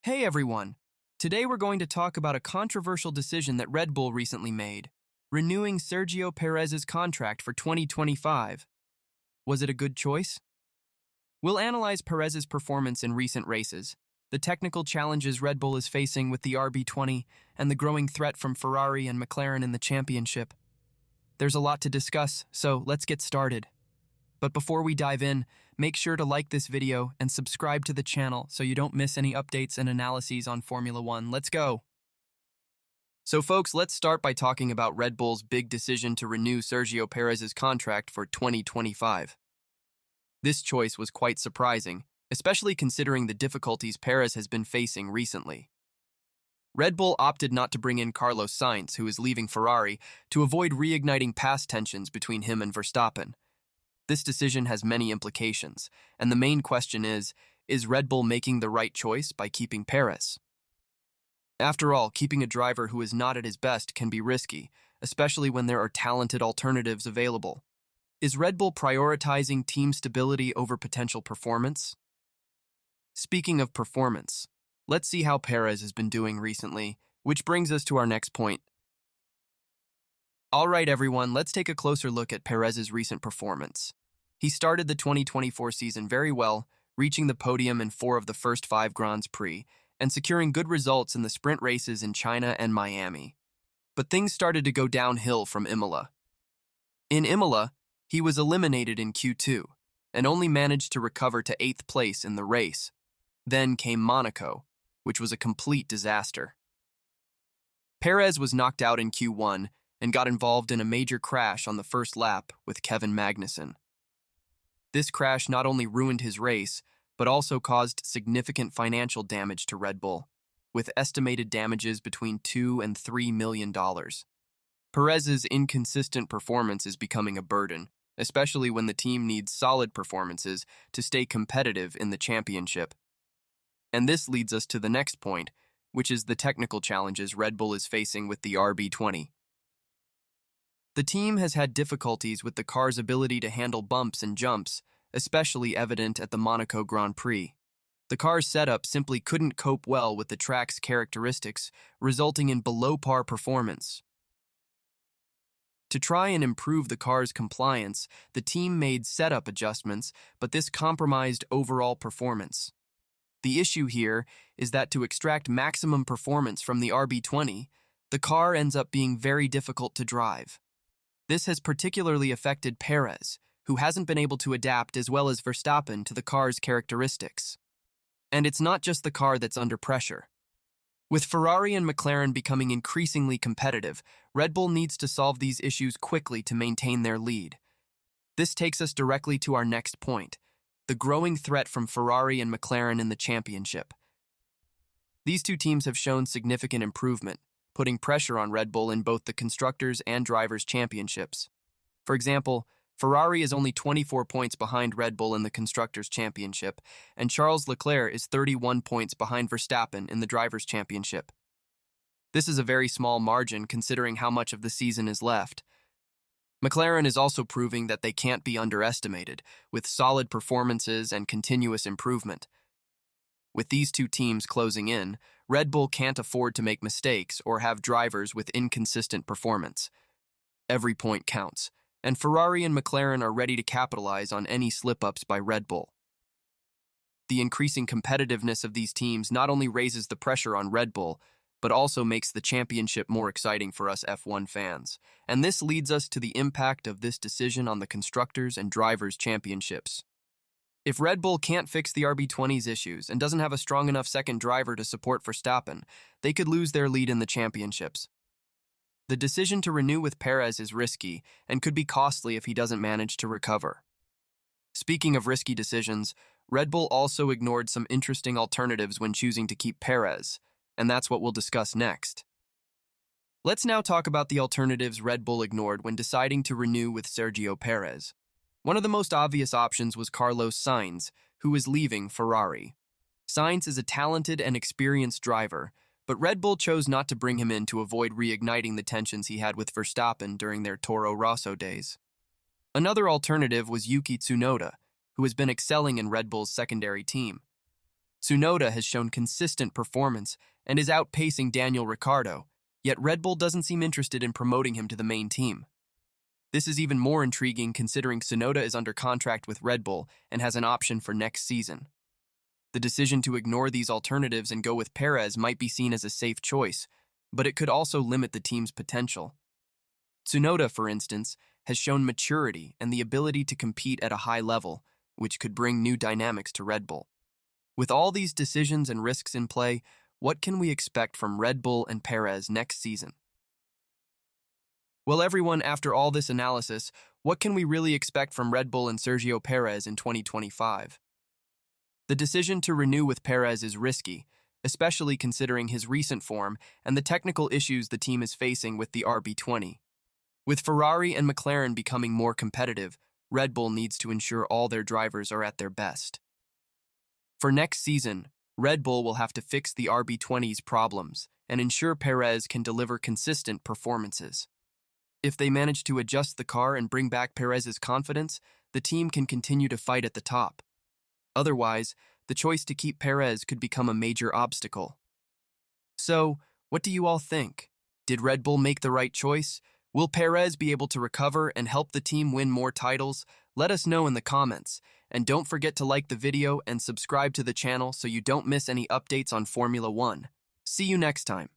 Hey everyone! Today we're going to talk about a controversial decision that Red Bull recently made, renewing Sergio Pérez's contract for 2025. Was it a good choice? We'll analyze Pérez's performance in recent races, the technical challenges Red Bull is facing with the RB20, and the growing threat from Ferrari and McLaren in the championship. There's a lot to discuss, so let's get started. But before we dive in, make sure to like this video and subscribe to the channel so you don't miss any updates and analyses on Formula One. Let's go! So folks, let's start by talking about Red Bull's big decision to renew Sergio Pérez's contract for 2025. This choice was quite surprising, especially considering the difficulties Pérez has been facing recently. Red Bull opted not to bring in Carlos Sainz, who is leaving Ferrari, to avoid reigniting past tensions between him and Verstappen. This decision has many implications, and the main question is Red Bull making the right choice by keeping Pérez? After all, keeping a driver who is not at his best can be risky, especially when there are talented alternatives available. Is Red Bull prioritizing team stability over potential performance? Speaking of performance, let's see how Pérez has been doing recently, which brings us to our next point. All right, everyone, let's take a closer look at Pérez's recent performance. He started the 2024 season very well, reaching the podium in 4 of the first 5 Grands Prix and securing good results in the sprint races in China and Miami. But things started to go downhill from Imola. In Imola, he was eliminated in Q2 and only managed to recover to 8th place in the race. Then came Monaco, which was a complete disaster. Pérez was knocked out in Q1 and got involved in a major crash on the first lap with Kevin Magnussen. This crash not only ruined his race, but also caused significant financial damage to Red Bull, with estimated damages between $2 and $3 million. Pérez's inconsistent performance is becoming a burden, especially when the team needs solid performances to stay competitive in the championship. And this leads us to the next point, which is the technical challenges Red Bull is facing with the RB20. The team has had difficulties with the car's ability to handle bumps and jumps, especially evident at the Monaco Grand Prix. The car's setup simply couldn't cope well with the track's characteristics, resulting in below-par performance. To try and improve the car's compliance, the team made setup adjustments, but this compromised overall performance. The issue here is that to extract maximum performance from the RB20, the car ends up being very difficult to drive. This has particularly affected Pérez, who hasn't been able to adapt as well as Verstappen to the car's characteristics. And it's not just the car that's under pressure. With Ferrari and McLaren becoming increasingly competitive, Red Bull needs to solve these issues quickly to maintain their lead. This takes us directly to our next point, the growing threat from Ferrari and McLaren in the championship. These two teams have shown significant improvement, putting pressure on Red Bull in both the Constructors and Drivers Championships. For example, Ferrari is only 24 points behind Red Bull in the Constructors' Championship, and Charles Leclerc is 31 points behind Verstappen in the Drivers' Championship. This is a very small margin considering how much of the season is left. McLaren is also proving that they can't be underestimated, with solid performances and continuous improvement. With these two teams closing in, Red Bull can't afford to make mistakes or have drivers with inconsistent performance. Every point counts, and Ferrari and McLaren are ready to capitalize on any slip-ups by Red Bull. The increasing competitiveness of these teams not only raises the pressure on Red Bull, but also makes the championship more exciting for us F1 fans. And this leads us to the impact of this decision on the Constructors and Drivers Championships. If Red Bull can't fix the RB20's issues and doesn't have a strong enough second driver to support Verstappen, they could lose their lead in the championships. The decision to renew with Pérez is risky and could be costly if he doesn't manage to recover. Speaking of risky decisions, Red Bull also ignored some interesting alternatives when choosing to keep Pérez, and that's what we'll discuss next. Let's now talk about the alternatives Red Bull ignored when deciding to renew with Sergio Pérez. One of the most obvious options was Carlos Sainz, who is leaving Ferrari. Sainz is a talented and experienced driver, but Red Bull chose not to bring him in to avoid reigniting the tensions he had with Verstappen during their Toro Rosso days. Another alternative was Yuki Tsunoda, who has been excelling in Red Bull's secondary team. Tsunoda has shown consistent performance and is outpacing Daniel Ricciardo, yet Red Bull doesn't seem interested in promoting him to the main team. This is even more intriguing considering Tsunoda is under contract with Red Bull and has an option for next season. The decision to ignore these alternatives and go with Perez might be seen as a safe choice, but it could also limit the team's potential. Tsunoda, for instance, has shown maturity and the ability to compete at a high level, which could bring new dynamics to Red Bull. With all these decisions and risks in play, what can we expect from Red Bull and Perez next season? Well, everyone, after all this analysis, what can we really expect from Red Bull and Sergio Pérez in 2025? The decision to renew with Perez is risky, especially considering his recent form and the technical issues the team is facing with the RB20. With Ferrari and McLaren becoming more competitive, Red Bull needs to ensure all their drivers are at their best. For next season, Red Bull will have to fix the RB20's problems and ensure Perez can deliver consistent performances. If they manage to adjust the car and bring back Perez's confidence, the team can continue to fight at the top. Otherwise, the choice to keep Perez could become a major obstacle. So, what do you all think? Did Red Bull make the right choice? Will Perez be able to recover and help the team win more titles? Let us know in the comments. And don't forget to like the video and subscribe to the channel so you don't miss any updates on Formula One. See you next time.